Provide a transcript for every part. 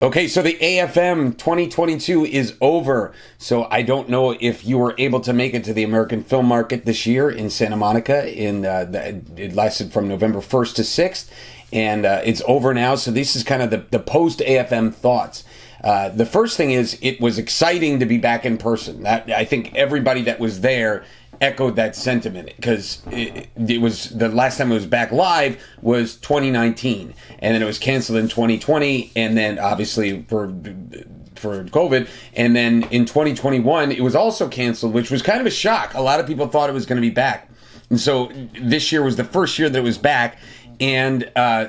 Okay, so the AFM 2022 is over. So I don't know if you were able to make it to the American film market this year in Santa Monica. It lasted from November 1st to 6th, and it's over now. So this is kind of the post AFM thoughts. The first thing is it was exciting to be back in person. I think everybody that was there echoed that sentiment, because it was the last time it was back live was 2019, and then it was canceled in 2020, and then obviously for COVID, and then in 2021 it was also canceled, which was kind of a shock. A lot of people thought it was going to be back, and so this year was the first year that it was back. And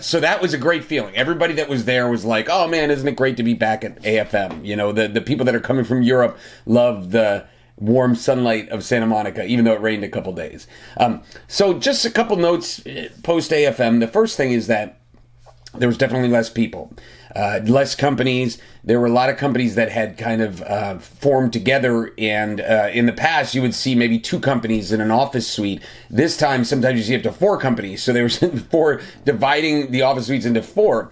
so that was a great feeling. Everybody that was there was like, oh man, isn't it great to be back at AFM? You know, the people that are coming from Europe love the warm sunlight of Santa Monica, even though it rained a couple days. So just a couple notes post AFM. The first thing is that there was definitely less people, less companies. There were a lot of companies that had kind of formed together, and in the past you would see maybe 2 companies in an office suite. This time sometimes you see up to 4 companies, so there was 4, dividing the office suites into 4.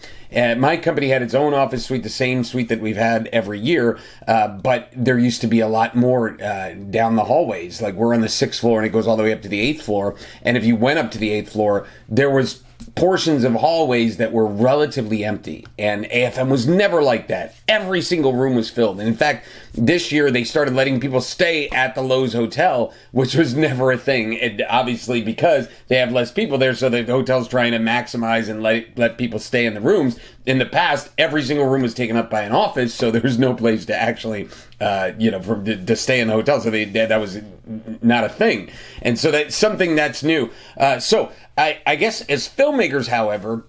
My company had its own office suite, the same suite that we've had every year, but there used to be a lot more down the hallways. Like, we're on the 6th floor and it goes all the way up to the 8th floor, and if you went up to the 8th floor, there was portions of hallways that were relatively empty, and AFM was never like that. Every single room was filled, and in fact, this year they started letting people stay at the Lowe's Hotel, which was never a thing, and obviously because they have less people there, so the hotel's trying to maximize and let people stay in the rooms. In the past, every single room was taken up by an office, so there was no place to actually, to stay in the hotel, so that was not a thing, and so that's something that's new. So I guess as filmmakers, however,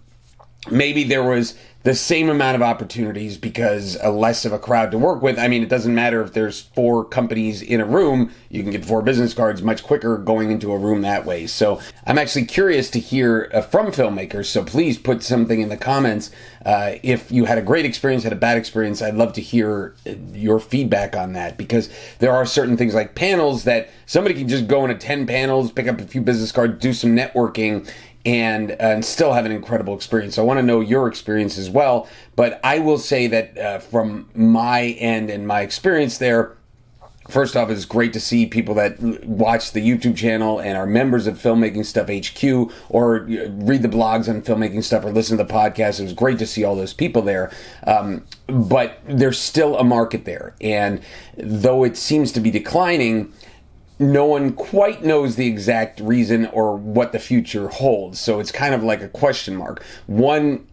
maybe there was the same amount of opportunities because less of a crowd to work with. I mean, it doesn't matter if there's 4 companies in a room. You can get 4 business cards much quicker going into a room that way. So I'm actually curious to hear from filmmakers. So please put something in the comments. If you had a great experience, had a bad experience, I'd love to hear your feedback on that, because there are certain things like panels that somebody can just go and attend panels, pick up a few business cards, do some networking, and still have an incredible experience. So I want to know your experience as well. But I will say that from my end and my experience there, first off, it's great to see people that watch the YouTube channel and are members of Filmmaking Stuff HQ, or read the blogs on Filmmaking Stuff, or listen to the podcast. It was great to see all those people there. But there's still a market there. And though it seems to be declining, no one quite knows the exact reason or what the future holds. So it's kind of like a question mark. One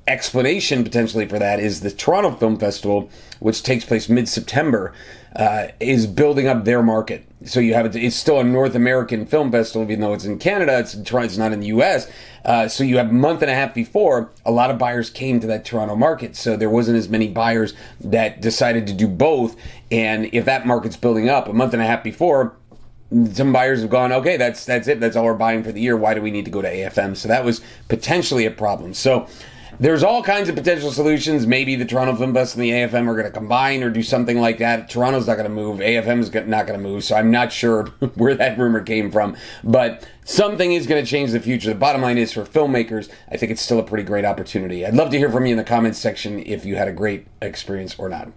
explanation potentially for that is the Toronto Film Festival, which takes place mid-September, is building up their market. So you have it's still a North American film festival, even though it's in Canada, it's not in the US. So you have a month and a half before, a lot of buyers came to that Toronto market. So there wasn't as many buyers that decided to do both. And if that market's building up a month and a half before, some buyers have gone, okay, that's it. That's all we're buying for the year. Why do we need to go to AFM? So that was potentially a problem. So there's all kinds of potential solutions. Maybe the Toronto Film Festival and the AFM are going to combine or do something like that. Toronto's not going to move. AFM is not going to move. So I'm not sure where that rumor came from. But something is going to change the future. The bottom line is, for filmmakers, I think it's still a pretty great opportunity. I'd love to hear from you in the comments section if you had a great experience or not.